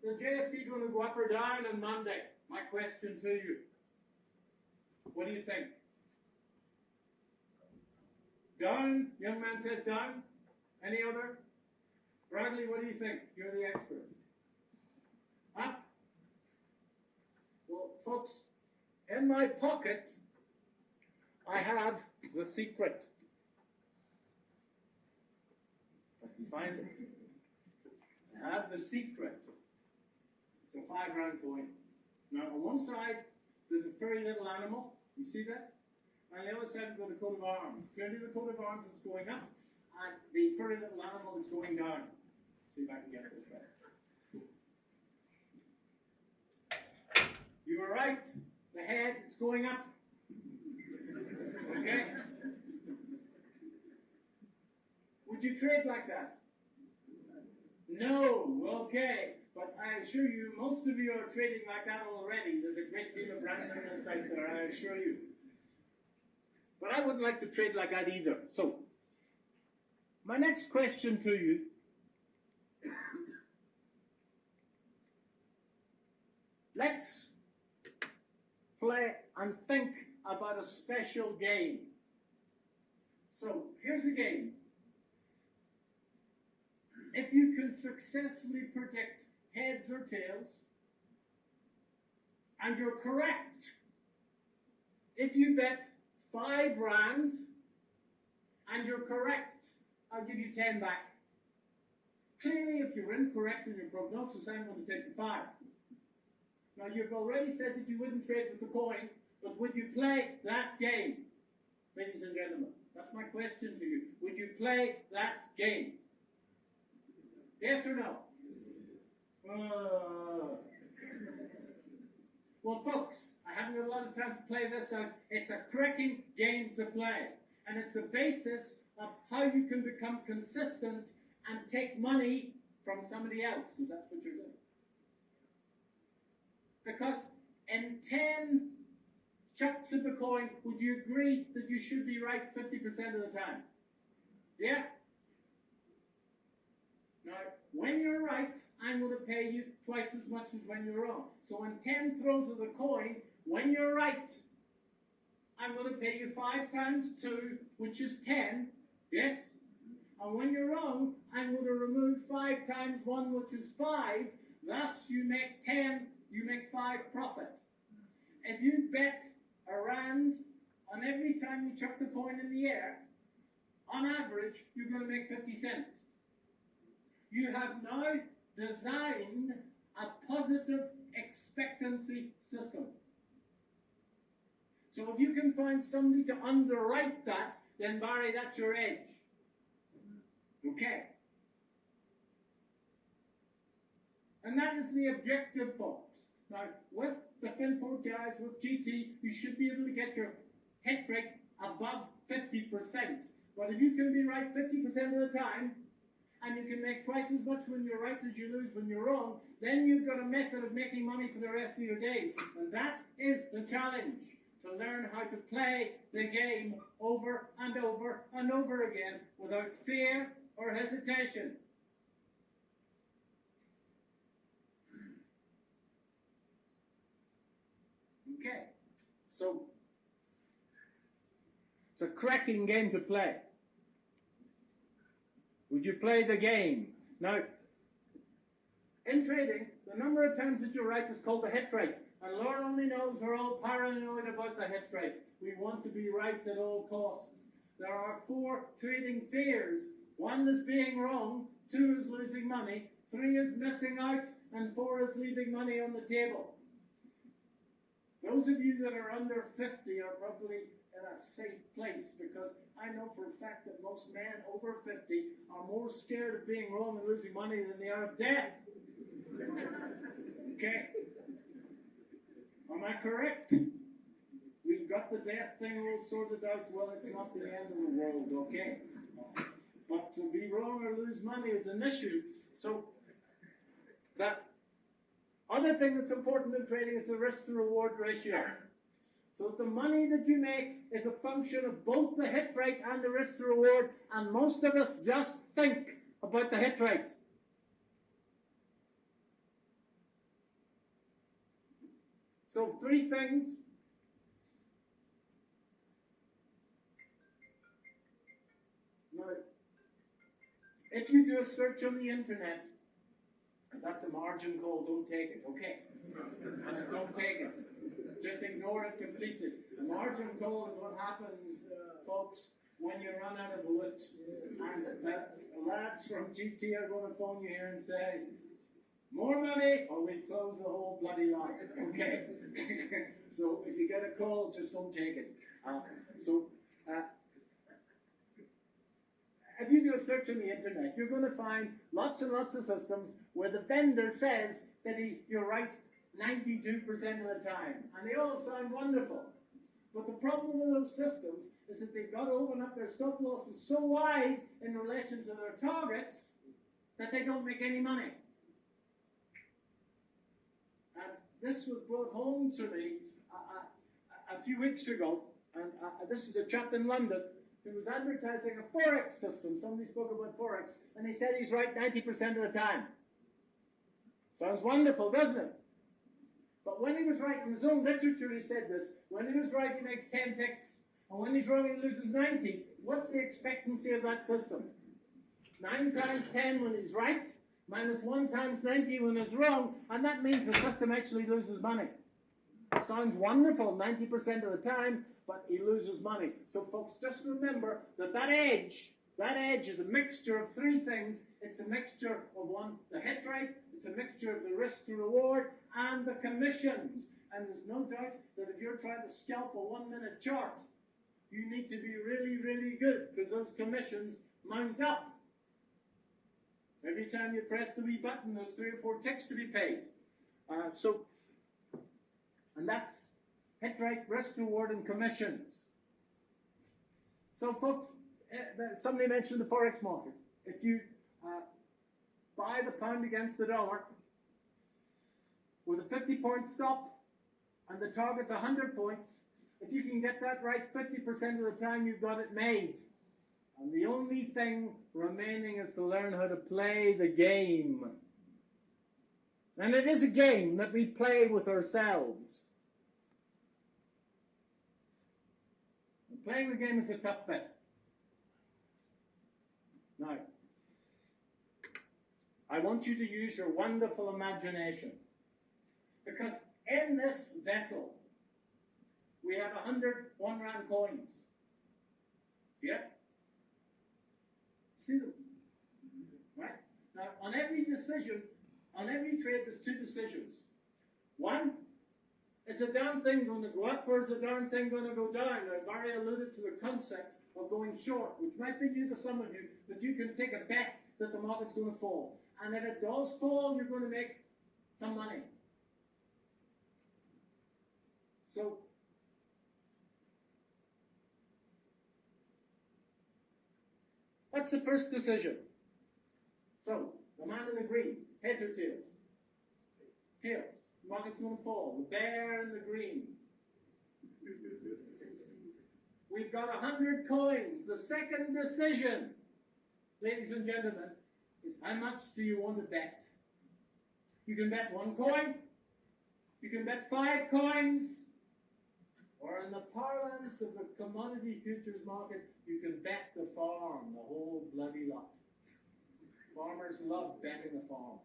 the JST going to go up or down on Monday? My question to you. What do you think? Down? Young man says down. Any other? Bradley, what do you think? You're the expert. Up? Well, folks, in my pocket, I have the secret. If I can find it. I have the secret. It's a 5 rand coin. Now, on one side, there's a very little animal. You see that? On the other side, we've got the coat of arms. Clearly, the coat of arms is going up, and the very little animal is going down. See if I can get this better. You were right. The head is going up. Okay? Would you trade like that? No. Okay. But I assure you, most of you are trading like that already. There's a great deal of randomness out there, I assure you. But I wouldn't like to trade like that either. So, my next question to you, let's play and think about a special game. So, here's the game. If you can successfully predict heads or tails, and you're correct, if you bet 5 rand, and you're correct, I'll give you 10 back. Clearly, if you're incorrect in your prognosis, I'm going to take the 5. Now, you've already said that you wouldn't trade with the coin, but would you play that game? Ladies and gentlemen, that's my question to you. Would you play that game? Yes or no? Well, folks, I haven't got a lot of time to play this out. It's a cracking game to play. And it's the basis of how you can become consistent and take money from somebody else, because that's what you're doing. Because in 10 chucks of the coin, would you agree that you should be right 50% of the time? Yeah? Now, when you're right, I'm going to pay you twice as much as when you're wrong. So in 10 throws of the coin, when you're right, I'm going to pay you 5 times 2, which is 10. Yes? And when you're wrong, I'm going to remove 5 times 1, which is 5. Thus, you make 10, you make 5 profit. If you bet a rand on every time you chuck the coin in the air, on average, you're going to make 50 cents. You have now designed a positive expectancy system. So if you can find somebody to underwrite that, then Barry, that's your edge. Okay. And that is the objective, folks. Now, with the Finport guys, with GT, you should be able to get your hit rate above 50%. But if you can be right 50% of the time, and you can make twice as much when you're right as you lose when you're wrong, then you've got a method of making money for the rest of your days. And that is the challenge, to learn how to play the game over and over and over again without fear or hesitation. Okay, so it's a cracking game to play. Would you play the game? Now, in trading, the number of times that you're right is called the hit rate. And Lord only knows we're all paranoid about the hit rate. We want to be right at all costs. There are 4 trading fears. 1 is being wrong, 2 is losing money, 3 is missing out, and 4 is leaving money on the table. Those of you that are under 50 are probably in a safe place, because I know for a fact that most men over 50 are more scared of being wrong and losing money than they are of death. Okay? Am I correct? We've got the death thing all sorted out. Well, it's not the end of the world, okay? But to be wrong or lose money is an issue. So, that other thing that's important in trading is the risk to reward ratio. So the money that you make is a function of both the hit rate and the risk to reward, and most of us just think about the hit rate. So three things. Now, if you do a search on the internet, that's a margin call, don't take it, okay? Don't take it. Just ignore it completely. A margin call is what happens, folks, when you run out of wood. And the lads from GT are going to phone you here and say, more money, or we close the whole bloody lot. Okay. So if you get a call, just don't take it. If you do a search on the internet, you're going to find lots and lots of systems where the vendor says that you're right 92% of the time. And they all sound wonderful. But the problem with those systems is that they've got to open up their stop losses so wide in relation to their targets that they don't make any money. And this was brought home to me a few weeks ago. And this is a chap in London who was advertising a Forex system. Somebody spoke about Forex, and he said he's right 90% of the time. Sounds wonderful, doesn't it? But when he was writing his own literature, he said this. When he was right, he makes 10 ticks. And when he's wrong, he loses 90. What's the expectancy of that system? 9 times 10 when he's right, minus 1 times 90 when he's wrong, and that means the system actually loses money. It sounds wonderful 90% of the time, but he loses money. So folks, just remember that edge is a mixture of three things. It's a mixture of the hit rate, it's a mixture of the risk to reward, and the commissions. And there's no doubt that if you're trying to scalp a 1-minute chart, you need to be really, really good, because those commissions mount up. Every time you press the wee button, there's 3 or 4 ticks to be paid. And that's hit rate, risk, reward, and commissions. So folks, somebody mentioned the Forex market. If you buy the pound against the dollar with a 50-point stop and the target's 100 points, if you can get that right 50% of the time, you've got it made. And the only thing remaining is to learn how to play the game. And it is a game that we play with ourselves. And playing the game is a tough bit. Now, I want you to use your wonderful imagination. Because in this vessel, we have 100 1-rand coins. Yeah? See them? Right? Now, on every decision, on every trade, there's 2 decisions. One, is the darn thing going to go up or is the darn thing going to go down? I've already alluded to the concept of going short, which might be new to some of you, but you can take a bet that the market's going to fall. And if it does fall, you're going to make some money. So, what's the first decision? So, the man in the green, heads or tails? Tails. The market's going to fall. The bear in the green. We've got 100 coins. The second decision, ladies and gentlemen, is how much do you want to bet? You can bet 1 coin. You can bet 5 coins. Or in the parlance of the commodity futures market, you can bet the farm, the whole bloody lot. Farmers love betting the farm.